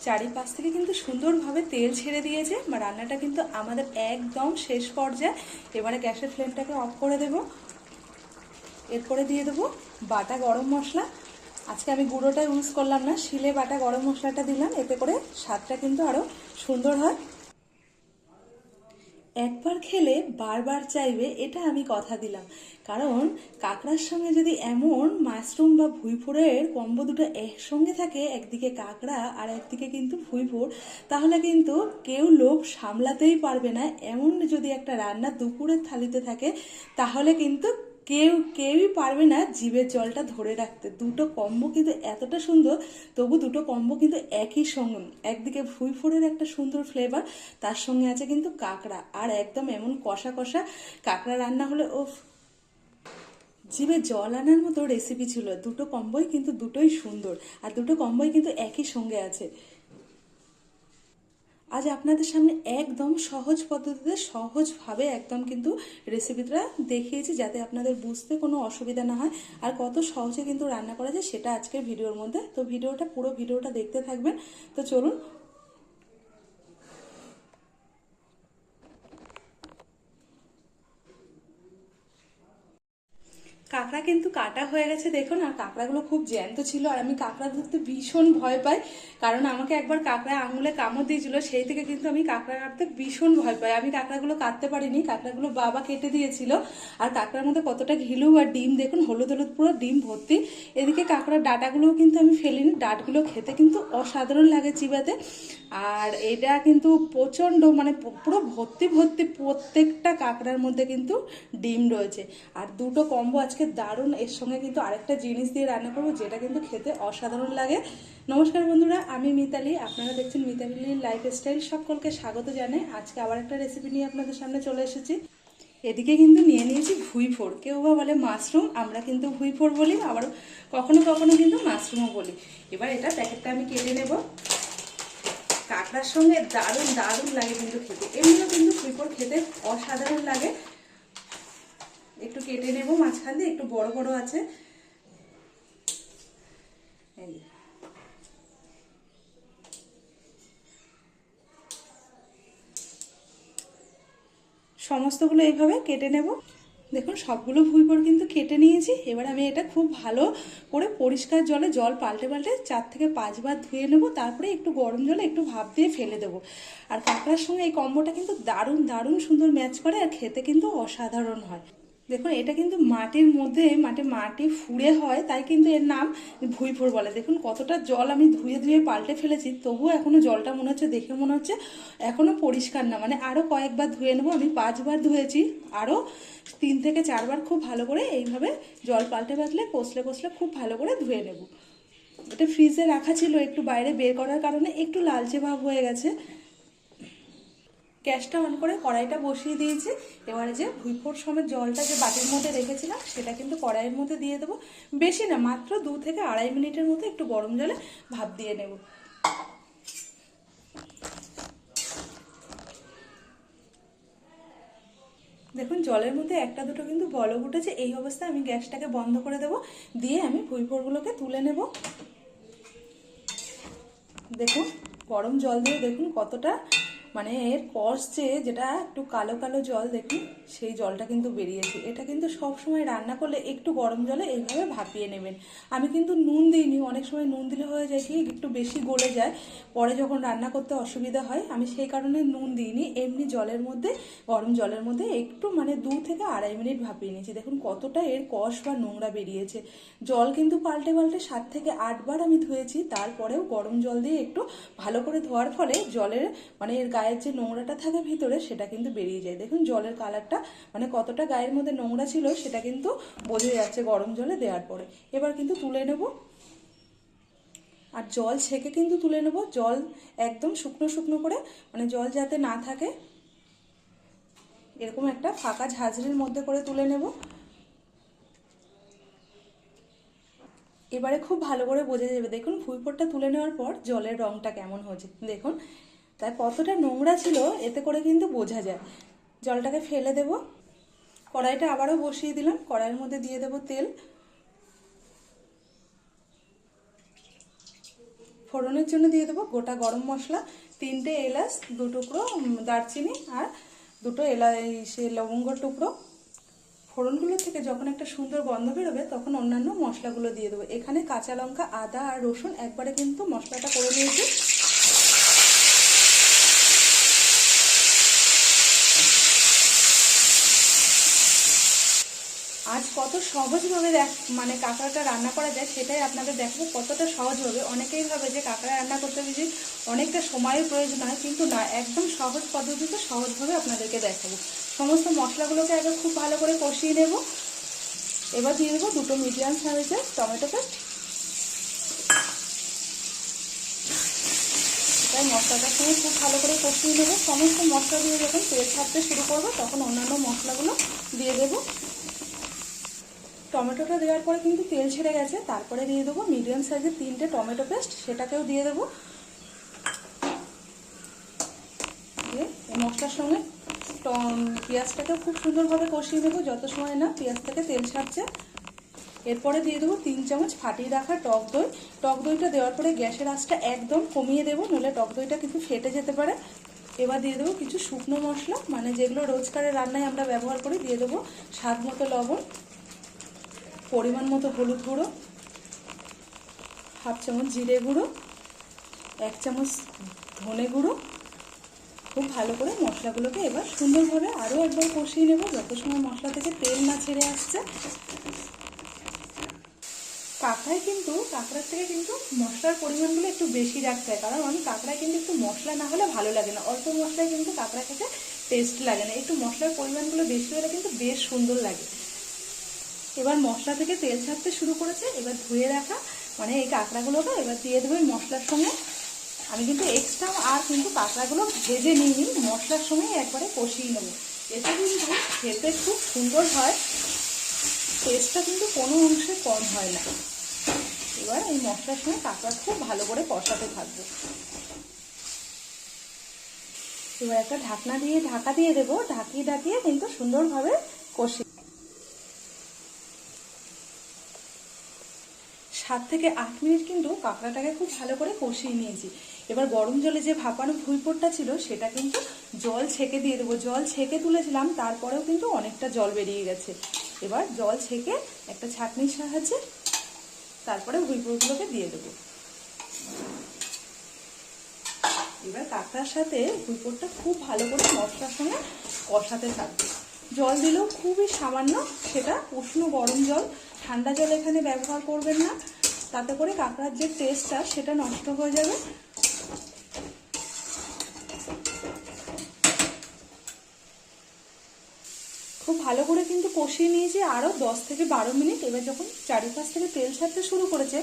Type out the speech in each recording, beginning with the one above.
চারিপাশ থেকে কিন্তু সুন্দরভাবে তেল ছেড়ে দিয়েছে। রান্নাটা কিন্তু আমাদের একদম শেষ পর্যায়ে। এবারে গ্যাসের ফ্লেমটাকে অফ করে দেব। এরপরে দিয়ে দেবো বাটা গরম মশলা। আজকে আমি গুঁড়োটা ইউজ করলাম না, শিলে বাটা গরম মশলাটা দিলাম, এতে করে স্বাদটা কিন্তু আরও সুন্দর হয়। একবার খেলে বারবার চাইবে, এটা আমি কথা দিলাম। কারণ কাঁকড়ার সঙ্গে যদি এমন মাশরুম বা ভুঁইফোড়ের কম্বো দুটো একসঙ্গে থাকে, একদিকে কাঁকড়া আর একদিকে কিন্তু ভুঁইফোড়, তাহলে কিন্তু কেউ লোভ সামলাতেই পারবে না। এমন যদি একটা রান্না দুপুরের থালিতে থাকে, তাহলে কিন্তু কেউই পারবে না জিভের জলটা ধরে রাখতে। দুটো কম্বো কিন্তু এতটা সুন্দর, তবু দুটো কম্বো কিন্তু একই সঙ্গে। একদিকে ভুঁইফোড়ের একটা সুন্দর ফ্লেভার, তার সঙ্গে আছে কিন্তু কাঁকড়া, আর একদম এমন কষা কষা কাঁকড়া রান্না হলে ও জিভে জল আনার মতো রেসিপি ছিল। দুটো কম্বোই কিন্তু দুটোই সুন্দর, আর দুটো কম্বোই কিন্তু একই সঙ্গে আছে। আজ আপনাদের সামনে একদম সহজ পদ্ধতিতে সহজভাবে একদম কিন্তু রেসিপিটা দেখিয়েছি, যাতে আপনাদের বুঝতে কোনো অসুবিধা না হয়, আর কত সহজে কিন্তু রান্না করা যায় সেটা আজকের ভিডিওর মধ্যে। তো পুরো ভিডিওটা দেখতে থাকবেন। তো চলুন। কাঁকড়া কিন্তু কাটা হয়ে গেছে দেখুন, আর কাঁকড়াগুলো খুব জ্যান্ত ছিল। আর আমি কাঁকড়া ধরতে ভীষণ ভয় পাই, কারণ আমাকে একবার কাঁকড়া আঙুলে কামড় দিয়েছিল, সেই থেকে কিন্তু আমি কাঁকড়া কাটতে ভীষণ ভয় পাই। আমি কাঁকড়াগুলো কাটতে পারিনি, কাঁকড়াগুলো বাবা কেটে দিয়েছিল। আর কাঁকড়ার মধ্যে কতটা ঘিলু আর ডিম দেখুন, হলুদ হলুদ পুরো ডিম ভর্তি। এদিকে কাঁকড়ার ডাটাগুলোও কিন্তু আমি ফেলিনি, ডাটগুলো খেতে কিন্তু অসাধারণ লাগে চিবাতে। আর এটা কিন্তু প্রচণ্ড মানে পুরো ভর্তি ভর্তি প্রত্যেকটা কাঁকড়ার মধ্যে কিন্তু ডিম রয়েছে। আর দুটো কম্বো আজকে দারুণ। এর সঙ্গে কিন্তু আরেকটা জিনিস দিয়ে রান্না করবো, যেটা কিন্তু খেতে অসাধারণ লাগে। নমস্কার বন্ধুরা, আমি মিতালি, আপনারা দেখছেন মিতালির লাইফস্টাইল। সকলকে স্বাগত জানাই। আজকে আবার একটা রেসিপি নিয়ে আপনাদের সামনে চলে এসেছি। এদিকে কিন্তু নিয়ে নিয়েছি ভুঁইফোড়, কেউ বা বলে মাশরুম, আমরা কিন্তু ভুঁইফোড় বলি, আবার কখনো কখনো কিন্তু মাশরুমও বলি। এবার এটা প্যাকেটটা আমি কেটে নেব। কাঁকড়ার সঙ্গে দারুণ দারুণ লাগে কিন্তু খেতে, এমনিও কিন্তু ভুঁইফোড় খেতে অসাধারণ লাগে। একটু কেটে নেব, মাঝখান দিয়ে একটু বড় বড় আছে। সমস্তগুলো এইভাবে কেটে নেব। দেখুন সবগুলো ভুঁইফোড় কিন্তু কেটে নিয়েছি। এবার আমি এটা খুব ভালো করে পরিষ্কার জলে জল পাল্টে পাল্টে 4 থেকে 5 বার ধুয়ে নেব, তারপরে একটু গরম জলে একটু ভাপ দিয়ে ফেলে দেবো। আর কাঁকড়ার সঙ্গে এই কম্বোটা কিন্তু দারুণ দারুণ সুন্দর ম্যাচ করে, আর খেতে কিন্তু অসাধারণ হয়। দেখুন এটা কিন্তু মাটির মধ্যে মাটি ফুঁড়ে হয়, তাই কিন্তু এর নাম ভুঁইফোড় বলে। দেখুন কতটা জল আমি ধুয়ে ধুয়ে পাল্টে ফেলেছি, তবুও এখনও জলটা মনে হচ্ছে, দেখে মনে হচ্ছে এখনও পরিষ্কার না। মানে আরও কয়েকবার ধুয়ে নেবো। আমি 5 বার ধুয়েছি, আরও 3 থেকে 4 বার খুব ভালো করে এইভাবে জল পাল্টে পাল্টে কষলে কষলে খুব ভালো করে ধুয়ে নেব। এটা ফ্রিজে রাখা ছিল, একটু বাইরে বের করার কারণে একটু লালচে ভাব হয়ে গেছে। গ্যাসটা অন করে কড়াইটা বসিয়ে দিয়েছি। এবারে যে ভুঁইফোড় সমেত জলটা যে বাটির মধ্যে রেখেছিলাম, সেটা কিন্তু কড়াইয়ের মধ্যে দিয়ে দেবো। বেশি না, মাত্র 2 থেকে আড়াই মিনিটের মতো একটু গরম জলে ভাপ দিয়ে নেব। দেখুন জলের মধ্যে একটা দুটো কিন্তু বলক উঠেছে। এই অবস্থায় আমি গ্যাসটাকে বন্ধ করে দেবো, দিয়ে আমি ভুঁইফোড়গুলোকে তুলে নেব। দেখুন গরম জল দিয়ে দেখুন কতটা মানে এর কষ যেটা একটু কালো কালো জল, দেখুন সেই জলটা কিন্তু বেরিয়েছে। এটা কিন্তু সব সময় রান্না করলে একটু গরম জলে এইভাবে ভাপিয়ে নেবেন। আমি কিন্তু নুন দিইনি, অনেক সময় নুন দিলে হয়ে যায় কি একটু বেশি গলে যায়, পরে যখন রান্না করতে অসুবিধা হয়। আমি সেই কারণে নুন দিইনি, এমনি জলের মধ্যে গরম জলের মধ্যে একটু মানে 2 থেকে আড়াই মিনিট ভাপিয়ে নিয়েছি। দেখুন কতটা এর কষ বা নোংরা বেরিয়েছে। জল কিন্তু পাল্টে পাল্টে 7 থেকে 8 বার আমি ধুয়েছি, তারপরেও গরম জল দিয়ে একটু ভালো করে ধোয়ার ফলে জলের মানে এর গায়ের যে নোংরাটা থাকে ভিতরে, সেটা কিন্তু বেরিয়ে যায়। দেখুন জলের কালারটা মানে কতটা গায়ের মধ্যে নোংরা ছিল সেটা কিন্তু বোঝা যাচ্ছে গরম জলে দেওয়ার পরে। এবার কিন্তু তুলে নেব, আর জল ছেঁকে কিন্তু তুলে নেব। জল একদম শুকনো শুকনো করে, মানে জল যাতে না থাকে, এরকম একটা ফাঁকা ঝাঁঝরির মধ্যে করে তুলে নেব। এবারে খুব ভালো করে বোঝা যাবে, দেখুন ভুঁইফোড়টা তুলে নেওয়ার পর জলের রঙটা কেমন হয়েছে দেখুন, তাই কতটা নোংরা ছিল এতে করে কিন্তু বোঝা যায়। জলটাকে ফেলে দেব। কড়াইটা আবারও বসিয়ে দিলাম, কড়াইয়ের মধ্যে দিয়ে দেব তেল। ফোড়নের জন্য দিয়ে দেবো গোটা গরম মশলা, 3টে এলাচ, 2 টুকরো দারচিনি আর 2টো লবঙ্গর টুকরো। ফোড়নগুলো থেকে যখন একটা সুন্দর গন্ধ বেরোবে তখন অন্যান্য মশলাগুলো দিয়ে দেবো। এখানে কাঁচা লঙ্কা, আদা আর রসুন একবারে কিন্তু মশলাটা করে নিয়েছি। আজ কত সহজভাবে মানে কাঁকড়াটা রান্না করা যায় সেটাই আপনাদের দেখাবো, কতটা সহজভাবে। অনেকেই ভাবে যে কাঁকড়া রান্না করতে গেলে অনেকটা সময়ের প্রয়োজন হয়, কিন্তু না, একদম সহজ পদ্ধতিতে সহজভাবে আপনাদেরকে দেখাবো। সমস্ত মশলাগুলোকে আগে খুব ভালো করে কষিয়ে নেব। এবার দিয়ে দেবো 2টো মিডিয়াম সাইজের টমেটো পেস্ট। তাই মশলাটার সঙ্গে খুব ভালো করে কষিয়ে নেব। সমস্ত মশলা দিয়ে যখন তেল ছাড়তে শুরু করবো তখন অন্যান্য মশলাগুলো দিয়ে দেবো। টমেটোটা দেওয়ার পরে কিন্তু তেল ছেড়ে গেছে, তারপরে দিয়ে দেবো মিডিয়াম সাইজের 3টে টমেটো পেস্ট, সেটাকেও দিয়ে দেবো। দিয়ে এই মশলার সঙ্গে পেঁয়াজটাকেও খুব সুন্দরভাবে কষিয়ে নেবো যত সময় না পেঁয়াজ থেকে তেল ছাড়ছে। এরপরে দিয়ে দেবো 3 চামচ ফাটিয়ে রাখা টক দই। টক দইটা দেওয়ার পরে গ্যাসের আঁচটা একদম কমিয়ে দেবো, নইলে টক দইটা কিন্তু ফেটে যেতে পারে। এবার দিয়ে দেবো কিছু শুকনো মশলা, মানে যেগুলো রোজকারের রান্নায় আমরা ব্যবহার করি। দিয়ে দেবো স্বাদ মতো লবণ, পরিমাণ মতো হলুদ গুঁড়ো, 1/2 চামচ জিরে গুঁড়ো, 1 চামচ ধনে গুঁড়ো। খুব ভালো করে মশলাগুলোকে এবার সুন্দরভাবে আরও একবার কষিয়ে নেব যত সময় মশলা থেকে তেল না ছেড়ে আসছে। কাঁকড়ার থেকে কিন্তু মশলার পরিমাণগুলো একটু বেশি রাখতে হয়, কারণ কাঁকড়ায় কিন্তু একটু মশলা না হলে ভালো লাগে না। অল্প মশলায় কিন্তু কাঁকড়া খেতে টেস্ট লাগে না, একটু মশলার পরিমাণগুলো বেশি হলে কিন্তু বেশ সুন্দর লাগে। এবার মশলা থেকে তেল ছাড়তে শুরু করেছে। এবার ধুয়ে রাখা মানে এই কাঁকড়াগুলোকে এবার দিয়ে দেবো মশলার সঙ্গে। আমি কিন্তু এক্সট্রা আর কিন্তু কাঁকড়াগুলো ভেজে নিইনি, মশলার সঙ্গে একবারে কষিয়ে নেবো। এতে কিন্তু খেতে খুব সুন্দর হয়, টেস্টটা কিন্তু কোনো অংশে কম হয় না। এবার এই মশলার সঙ্গে কাঁকড়া খুব ভালো করে কষাতে থাকবো। এবার একটা ঢাকা দিয়ে দেবো, ঢাকিয়ে কিন্তু সুন্দরভাবে কষি 7 থেকে 8 মিনিট কিন্তু কাঁকড়াটাকে খুব ভালো করে কষিয়ে নিয়েছি। এবার গরম জলে যে ভাপানো ভুঁইপোড়টা ছিল সেটা কিন্তু জল ছেঁকে দিয়ে দেবো। জল ছেঁকে তুলেছিলাম, তারপরেও কিন্তু অনেকটা জল বেরিয়ে গেছে। এবার জল ছেঁকে একটা ছাঁকনির সাহায্যে তারপরে ভুঁইপোড়গুলোকে দিয়ে দেবো। এবার কাঁকড়ার সাথে ভুঁইপোড়টা খুব ভালো করে মশলার সঙ্গে কষাতে থাকবে। জল দিলেও খুবই সামান্য, সেটা উষ্ণ গরম জল, ঠান্ডা জল এখানে ব্যবহার করবেন না, তাতে করে কাঁকড়ার যে টেস্টটা সেটা নষ্ট হয়ে যাবে। খুব ভালো করে কিন্তু কষিয়ে নিয়েছি আরও 10 থেকে 12 মিনিট। এবার যখন চারিপাশ থেকে তেল ছাড়তে শুরু করেছে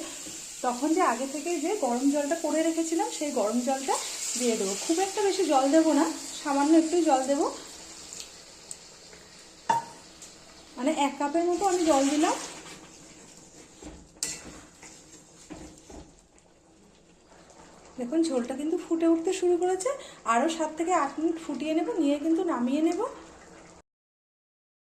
তখন যে আগে থেকে যে গরম জলটা করে রেখেছিলাম সেই গরম জলটা দিয়ে দেবো। খুব একটা বেশি জল দেবো না, সামান্য একটু জল দেবো, মানে 1 কাপের মতো আমি জল দিলাম। দেখুন ঝোলটা কিন্তু ফুটে উঠতে শুরু করেছে। আরও 7 থেকে 8 মিনিট ফুটিয়ে নেব, নিয়ে কিন্তু নামিয়ে নেব।